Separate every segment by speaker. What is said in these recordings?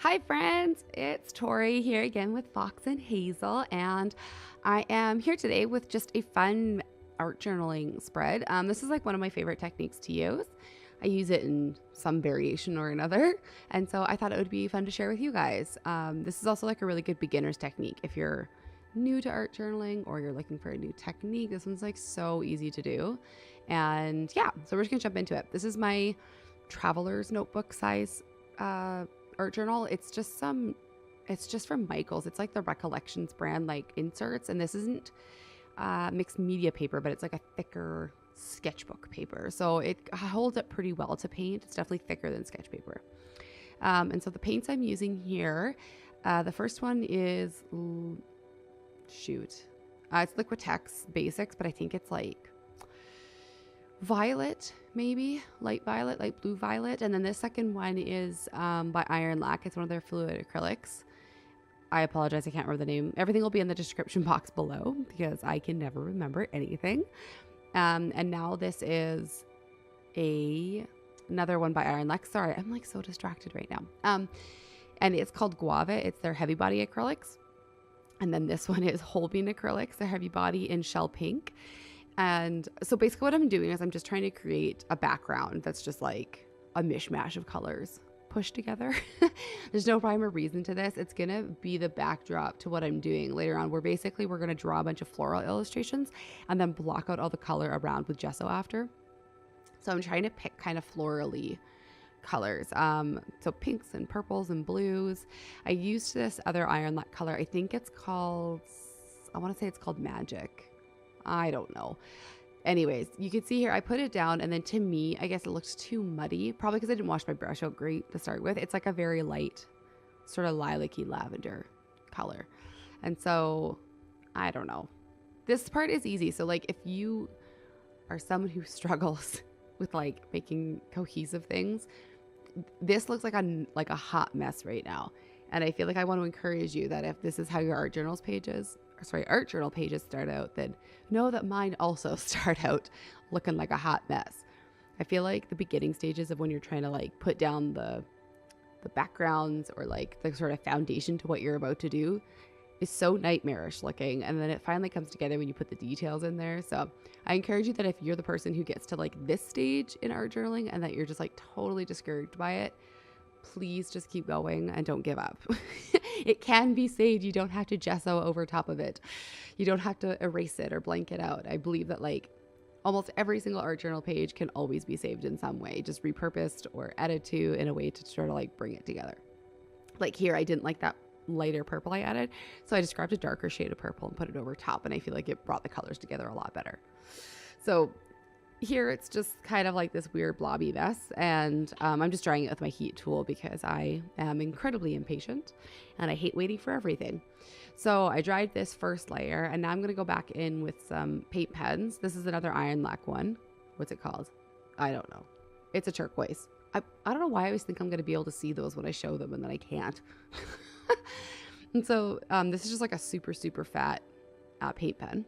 Speaker 1: Hi friends, it's Tori here again with Fox and Hazel, and I am here today with just a fun art journaling spread. This is like one of my favorite techniques to use. I use it in some variation or another, and so I thought it would be fun to share with you guys. This is also like a really good beginner's technique if you're new to art journaling or you're looking for a new technique. This one's like so easy to do, and yeah, so we're just gonna jump into it. This is my traveler's notebook size art journal. It's just from Michaels. It's like the Recollections brand, like inserts. And this isn't mixed media paper, but it's like a thicker sketchbook paper. So it holds up pretty well to paint. It's definitely thicker than sketch paper. And so the paints I'm using here, the first one is, it's Liquitex Basics, but I think it's like violet, maybe light violet, light blue violet. And then the second one is by Iron Lac. It's one of their fluid acrylics. I apologize, I can't remember the name. Everything will be in the description box below because I can never remember anything. And now this is another one by Iron Lac. Sorry, I'm like so distracted right now. And it's called Guava. It's their heavy body acrylics. And then this one is Holbein acrylics, their heavy body in shell pink. And so basically what I'm doing is I'm just trying to create a background that's just like a mishmash of colors pushed together. There's no rhyme or reason to this. It's gonna be the backdrop to what I'm doing later on, where basically we're gonna draw a bunch of floral illustrations and then block out all the color around with gesso after. So I'm trying to pick kind of florally colors. So pinks and purples and blues. I used this other Iron Lac color. I think it's called, I want to say it's called Magic. I don't know. Anyways, you can see here, I put it down, and then to me, I guess it looks too muddy, probably because I didn't wash my brush out great to start with. It's like a very light, sort of lilac-y lavender color. And so, I don't know. This part is easy. So like if you are someone who struggles with like making cohesive things, this looks like a hot mess right now. And I feel like I want to encourage you that if this is how your art journal pages start out, then know that mine also start out looking like a hot mess. I feel like the beginning stages of when you're trying to like put down the backgrounds or like the sort of foundation to what you're about to do is so nightmarish looking, and then it finally comes together when you put the details in there. So I encourage you that if you're the person who gets to like this stage in art journaling and that you're just like totally discouraged by it, please just keep going and don't give up. It can be saved. You don't have to gesso over top of it. You don't have to erase it or blank it out. I believe that like almost every single art journal page can always be saved in some way, just repurposed or added to in a way to sort of like bring it together. Like here, I didn't like that lighter purple I added, so I just grabbed a darker shade of purple and put it over top, and I feel like it brought the colors together a lot better. So here it's just kind of like this weird blobby mess, and I'm just drying it with my heat tool because I am incredibly impatient and I hate waiting for everything. So I dried this first layer, and now I'm going to go back in with some paint pens. This is another Iron Lac one. What's it called? I don't know. It's a turquoise. I don't know why I always think I'm going to be able to see those when I show them, and then I can't. And so this is just like a super, super fat paint pen.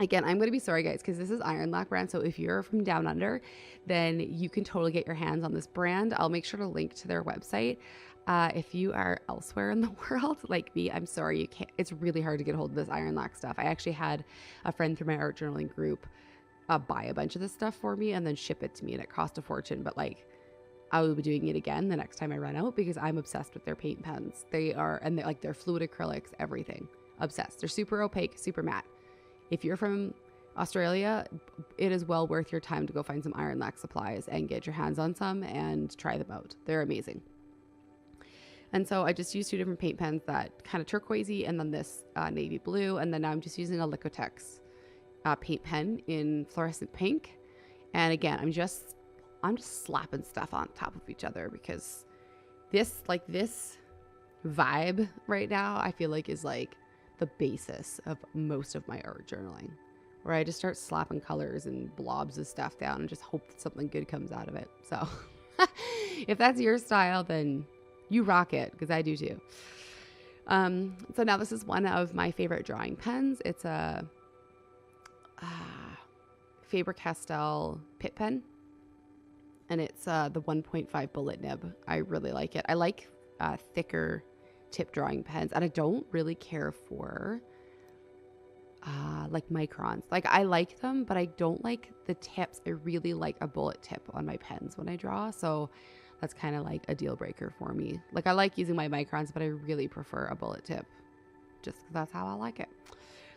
Speaker 1: Again, I'm going to be sorry, guys, because this is Iron Lac brand. So if you're from down under, then you can totally get your hands on this brand. I'll make sure to link to their website. If you are elsewhere in the world, like me, I'm sorry, you can't. It's really hard to get a hold of this Iron Lac stuff. I actually had a friend through my art journaling group buy a bunch of this stuff for me and then ship it to me, and it cost a fortune. But like, I will be doing it again the next time I run out because I'm obsessed with their paint pens. They are, and they're like their fluid acrylics, everything. Obsessed. They're super opaque, super matte. If you're from Australia, it is well worth your time to go find some Iron Lac supplies and get your hands on some and try them out. They're amazing. And so I just used two different paint pens, that kind of turquoisey and then this navy blue. And then now I'm just using a Liquitex paint pen in fluorescent pink. And again, I'm just slapping stuff on top of each other because this vibe right now, I feel like is like the basis of most of my art journaling, where I just start slapping colors and blobs of stuff down and just hope that something good comes out of it. So if that's your style, then you rock it, because I do too. So now this is one of my favorite drawing pens. It's a Faber-Castell Pitt pen, and it's the 1.5 bullet nib. I really like it. I like thicker tip drawing pens. And I don't really care for like microns. Like I like them, but I don't like the tips. I really like a bullet tip on my pens when I draw. So that's kind of like a deal breaker for me. Like I like using my microns, but I really prefer a bullet tip just because that's how I like it.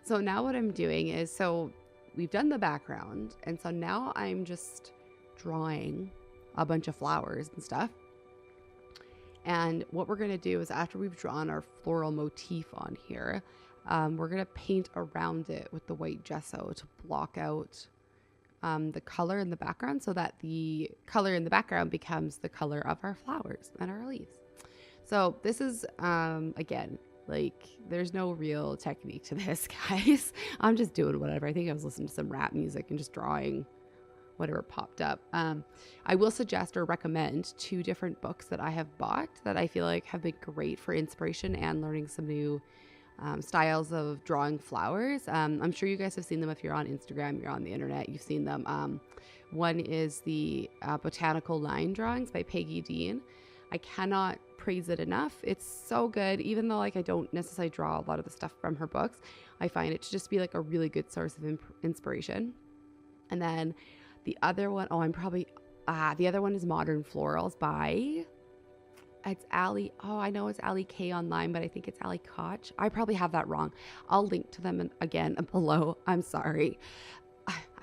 Speaker 1: So now what I'm doing is, so we've done the background. And so now I'm just drawing a bunch of flowers and stuff. And what we're going to do is after we've drawn our floral motif on here, we're going to paint around it with the white gesso to block out the color in the background so that the color in the background becomes the color of our flowers and our leaves. So this is, again, like there's no real technique to this, guys. I'm just doing whatever. I think I was listening to some rap music and just drawing whatever popped up. I will suggest or recommend 2 different books that I have bought that I feel like have been great for inspiration and learning some new styles of drawing flowers. I'm sure you guys have seen them if you're on Instagram, you're on the internet, you've seen them. One is the Botanical Line Drawings by Peggy Dean. I cannot praise it enough. It's so good. Even though like I don't necessarily draw a lot of the stuff from her books, I find it to just be like a really good source of inspiration. And then the other one, the other one is Modern Florals by, it's Allie. Oh, I know it's Allie K online, but I think it's Allie Koch. I probably have that wrong. I'll link to them again below. I'm sorry.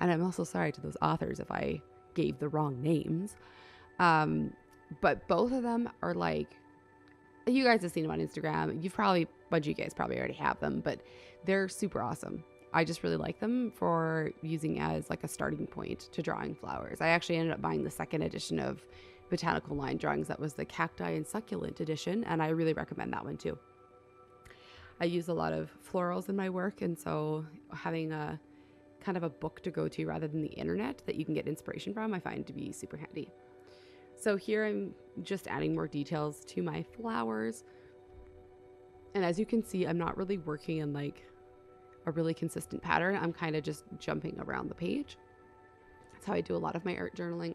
Speaker 1: And I'm also sorry to those authors if I gave the wrong names. But both of them are like, you guys have seen them on Instagram. But you guys probably already have them, but they're super awesome. I just really like them for using as like a starting point to drawing flowers. I actually ended up buying the 2nd edition of Botanical Line Drawings. That was the Cacti and Succulent edition, and I really recommend that one too. I use a lot of florals in my work, and so having a kind of a book to go to rather than the internet that you can get inspiration from, I find to be super handy. So here I'm just adding more details to my flowers. And as you can see, I'm not really working in like a really consistent pattern. I'm kind of just jumping around the page. That's how I do a lot of my art journaling.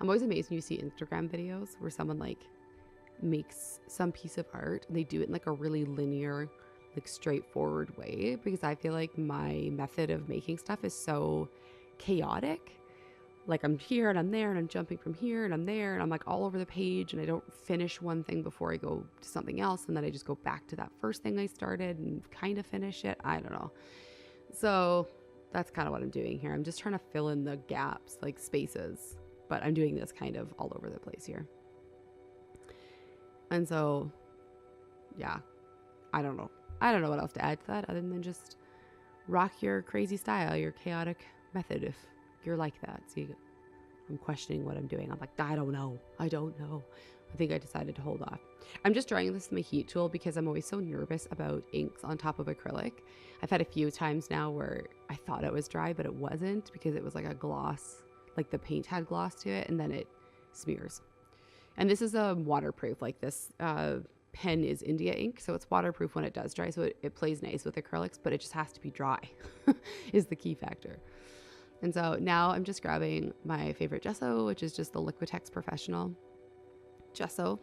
Speaker 1: I'm always amazed when you see Instagram videos where someone like makes some piece of art and they do it in like a really linear, like straightforward way, because I feel like my method of making stuff is so chaotic. Like I'm here and I'm there and I'm jumping from here and I'm there and I'm like all over the page and I don't finish one thing before I go to something else, and then I just go back to that first thing I started and kind of finish it. I don't know. So that's kind of what I'm doing here. I'm just trying to fill in the gaps, like spaces, but I'm doing this kind of all over the place here. And so, yeah, I don't know what else to add to that other than just rock your crazy style, your chaotic method if you're like that. See, I'm questioning what I'm doing. I'm like, I don't know. I think I decided to hold off. I'm just drawing this with my heat tool because I'm always so nervous about inks on top of acrylic. I've had a few times now where I thought it was dry, but it wasn't, because it was like a gloss, like the paint had gloss to it, and then it smears. And this is a waterproof, like this pen is India ink, so it's waterproof when it does dry, so it plays nice with acrylics, but it just has to be dry is the key factor. And so now I'm just grabbing my favorite gesso, which is just the Liquitex Professional gesso,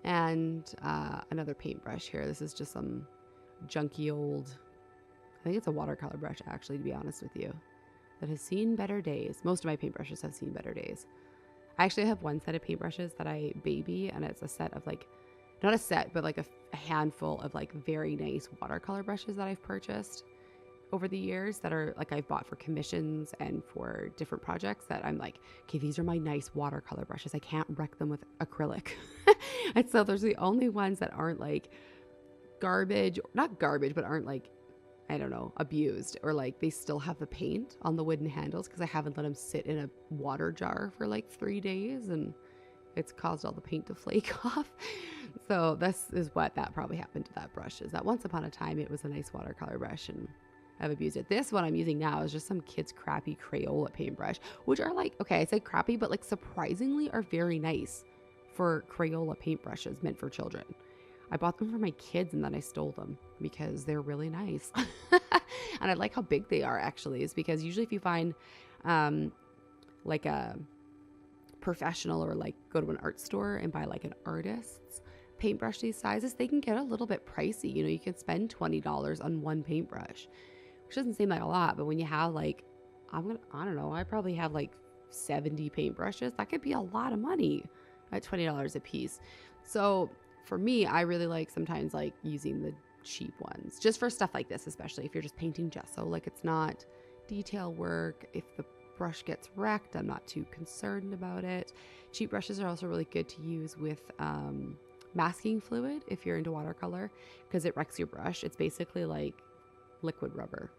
Speaker 1: and another paintbrush here. This is just some junky old, I think it's a watercolor brush actually, to be honest with you, that has seen better days. Most of my paintbrushes have seen better days. I actually have one set of paintbrushes that I baby, and it's a set of like, not a set, but like a handful of like very nice watercolor brushes that I've purchased over the years that are like I've bought for commissions and for different projects that I'm like, okay, these are my nice watercolor brushes. I can't wreck them with acrylic. And so those are the only ones that aren't like garbage, not garbage, but aren't like, I don't know, abused, or like they still have the paint on the wooden handles because I haven't let them sit in a water jar for like 3 days and it's caused all the paint to flake off. So this is what that probably happened to that brush, is that once upon a time it was a nice watercolor brush and I've abused it. This one I'm using now is just some kid's crappy Crayola paintbrush, which are like, okay, I said crappy, but like surprisingly are very nice for Crayola paintbrushes meant for children. I bought them for my kids and then I stole them because they're really nice. And I like how big they are actually, is because usually if you find like a professional or like go to an art store and buy like an artist's paintbrush these sizes, they can get a little bit pricey. You know, you can spend $20 on one paintbrush, which doesn't seem like a lot, but when you have like, I don't know, I probably have like 70 paintbrushes. That could be a lot of money at $20 a piece. So for me, I really like sometimes like using the cheap ones just for stuff like this, especially if you're just painting gesso. Like, it's not detail work. If the brush gets wrecked, I'm not too concerned about it. Cheap brushes are also really good to use with masking fluid if you're into watercolor, because it wrecks your brush. It's basically like liquid rubber,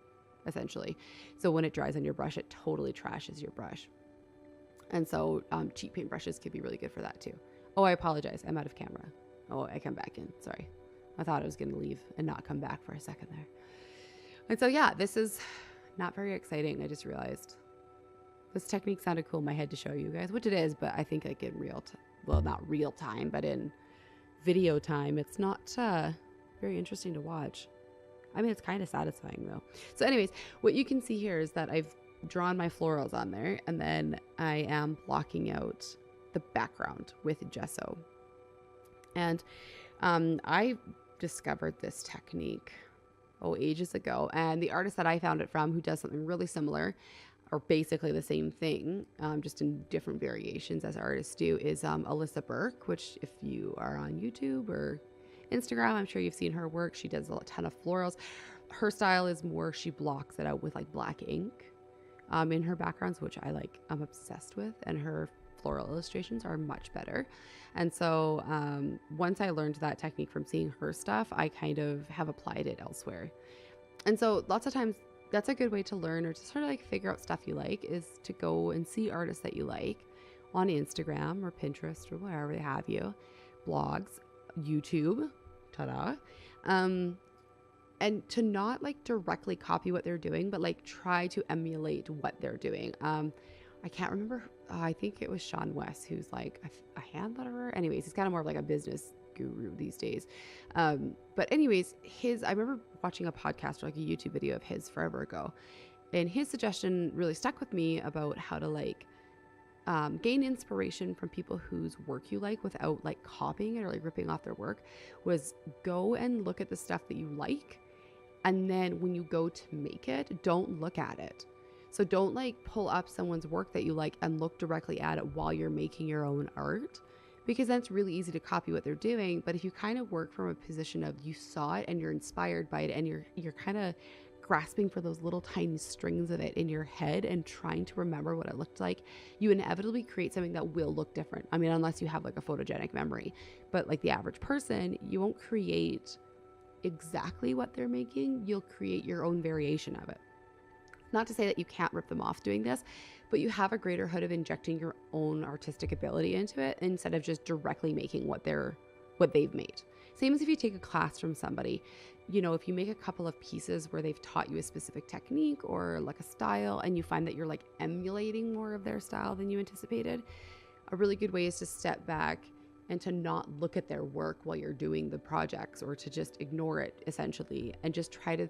Speaker 1: essentially. So when it dries on your brush, it totally trashes your brush. And so cheap paintbrushes could be really good for that too. Oh, I apologize. I'm out of camera. Oh, I come back in. Sorry. I thought I was going to leave and not come back for a second there. And so, yeah, this is not very exciting. I just realized this technique sounded cool in my head to show you guys, which it is, but I think like in well, not real time, but in video time, it's not very interesting to watch. I mean, it's kind of satisfying though. So anyways, what you can see here is that I've drawn my florals on there, and then I am blocking out the background with gesso. And I discovered this technique ages ago, and the artist that I found it from, who does something really similar or basically the same thing, just in different variations as artists do, is Alyssa Burke, which if you are on YouTube or Instagram, I'm sure you've seen her work. She does a ton of florals. Her style is more, she blocks it out with like black ink in her backgrounds, which I'm obsessed with, and her floral illustrations are much better. And so once I learned that technique from seeing her stuff, I kind of have applied it elsewhere. And so lots of times that's a good way to learn or to sort of like figure out stuff you like, is to go and see artists that you like on Instagram or Pinterest or wherever they have you, blogs, YouTube, ta-da. And to not like directly copy what they're doing, but like try to emulate what they're doing. I can't remember. I think it was Sean West, who's like a hand letterer. Anyways, he's kind of more of like a business guru these days. But anyways, I remember watching a podcast or like a YouTube video of his forever ago, and his suggestion really stuck with me about how to like gain inspiration from people whose work you like without like copying it or like ripping off their work, was go and look at the stuff that you like. And then when you go to make it, don't look at it. So don't like pull up someone's work that you like and look directly at it while you're making your own art, because then it's really easy to copy what they're doing. But if you kind of work from a position of you saw it and you're inspired by it, and you're kind of grasping for those little tiny strings of it in your head and trying to remember what it looked like, you inevitably create something that will look different. I mean, unless you have like a photogenic memory, but like the average person, you won't create exactly what they're making. You'll create your own variation of it. Not to say that you can't rip them off doing this, but you have a greater hood of injecting your own artistic ability into it instead of just directly making what they've made. Same as if you take a class from somebody. You know, if you make a couple of pieces where they've taught you a specific technique or like a style, and you find that you're like emulating more of their style than you anticipated, a really good way is to step back and to not look at their work while you're doing the projects, or to just ignore it essentially, and just try to,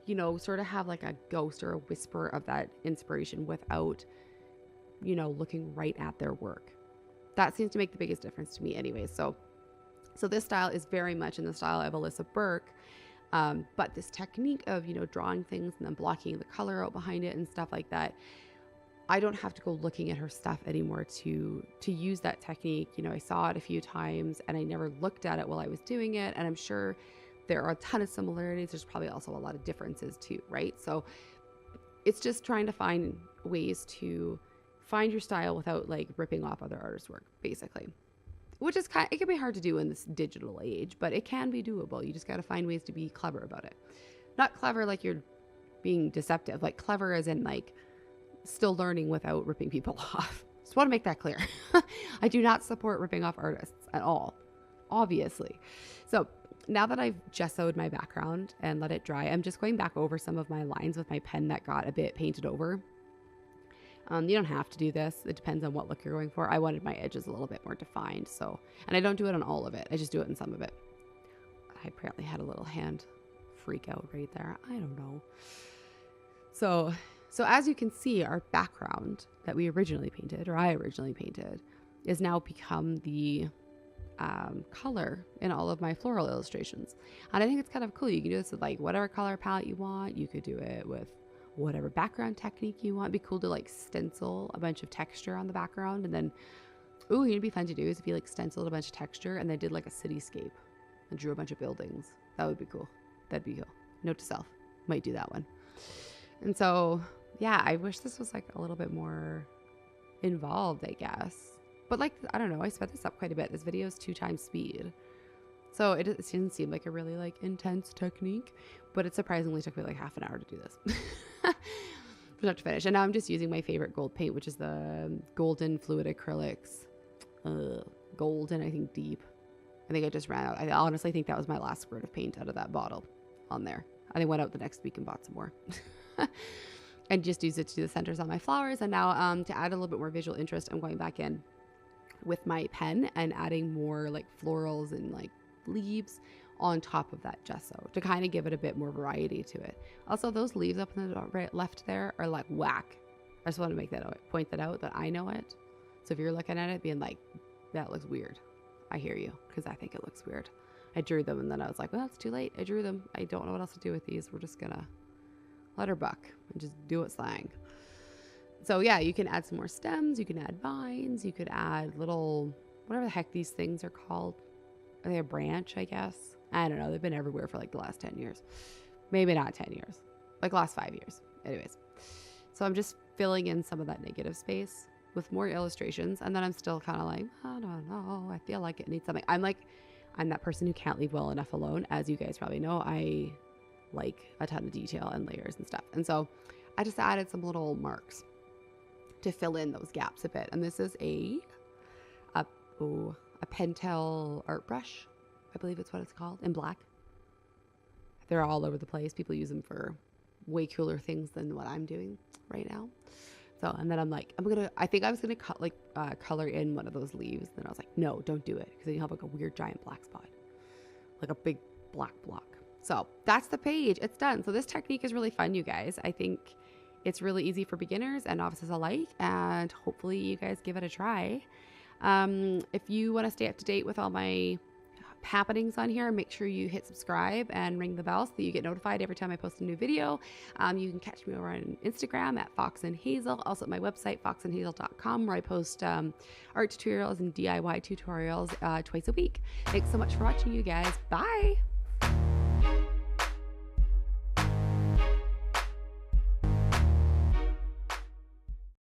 Speaker 1: you know, sort of have like a ghost or a whisper of that inspiration without, you know, looking right at their work. That seems to make the biggest difference to me anyways. So this style is very much in the style of Alyssa Burke. But this technique of, you know, drawing things and then blocking the color out behind it and stuff like that, I don't have to go looking at her stuff anymore to use that technique. You know, I saw it a few times and I never looked at it while I was doing it. And I'm sure there are a ton of similarities. There's probably also a lot of differences too, right? So it's just trying to find ways to find your style without like ripping off other artists' work, basically. Which is it can be hard to do in this digital age, but it can be doable. You just got to find ways to be clever about it. Not clever like you're being deceptive, like clever as in like still learning without ripping people off. Just want to make that clear. I do not support ripping off artists at all, obviously. So now that I've gessoed my background and let it dry, I'm just going back over some of my lines with my pen that got a bit painted over. You don't have to do this. It depends on what look you're going for. I wanted my edges a little bit more defined, so, and I don't do it on all of it. I just do it in some of it. I apparently had a little hand freak out right there. I don't know. So So as you can see, our background that we originally painted, or I originally painted, is now become the color in all of my floral illustrations. And I think it's kind of cool. You can do this with like whatever color palette you want. You could do it with whatever background technique you want. It'd be cool to like stencil a bunch of texture on the background. And then, ooh, it'd be fun to do is if you like stenciled a bunch of texture and they did like a cityscape and drew a bunch of buildings. That would be cool. That'd be cool. Note to self, might do that one. And so, yeah, I wish this was like a little bit more involved, I guess. But like, I don't know, I sped this up quite a bit. This video is 2 times speed. So it didn't seem like a really like intense technique, but it surprisingly took me like half an hour to do this. From start to finish. And now I'm just using my favorite gold paint, which is the Golden Fluid Acrylics. Golden, I think deep. I think I just ran out. I honestly think that was my last squirt of paint out of that bottle on there. I went out the next week and bought some more. And just use it to do the centers on my flowers. And now to add a little bit more visual interest, I'm going back in with my pen and adding more like florals and like leaves on top of that gesso to kind of give it a bit more variety to it. Also, those leaves up in the right left there are like whack. I just want to make that point that out that I know it. So if you're looking at it being like, that looks weird, I hear you, because I think it looks weird. I drew them and then I was like, well, it's too late. I drew them. I don't know what else to do with these. We're just gonna let her buck and just do its thing. So yeah, you can add some more stems, you can add vines, you could add little, whatever the heck these things are called. Are they a branch, I guess? I don't know. They've been everywhere for like the last 10 years. Maybe not 10 years, like last 5 years. Anyways, so I'm just filling in some of that negative space with more illustrations. And then I'm still kind of like, I don't know. I feel like it needs something. I'm that person who can't leave well enough alone. As you guys probably know, I like a ton of detail and layers and stuff. And so I just added some little marks to fill in those gaps a bit. And this is a Pentel art brush, I believe it's what it's called, in black. They're all over the place. People use them for way cooler things than what I'm doing right now. So, and then I'm like, I think I was gonna color in one of those leaves. Then I was like, no, don't do it, because then you have like a weird giant black spot, like a big black block. So that's the page. It's done. So this technique is really fun, you guys. I think it's really easy for beginners and novices alike, and hopefully you guys give it a try. If you want to stay up to date with all my happenings on here, make sure you hit subscribe and ring the bell so that you get notified every time I post a new video. You can catch me over on Instagram at Fox and Hazel, also at my website foxandhazel.com, where I post art tutorials and DIY tutorials twice a week. Thanks so much for watching, you guys. Bye.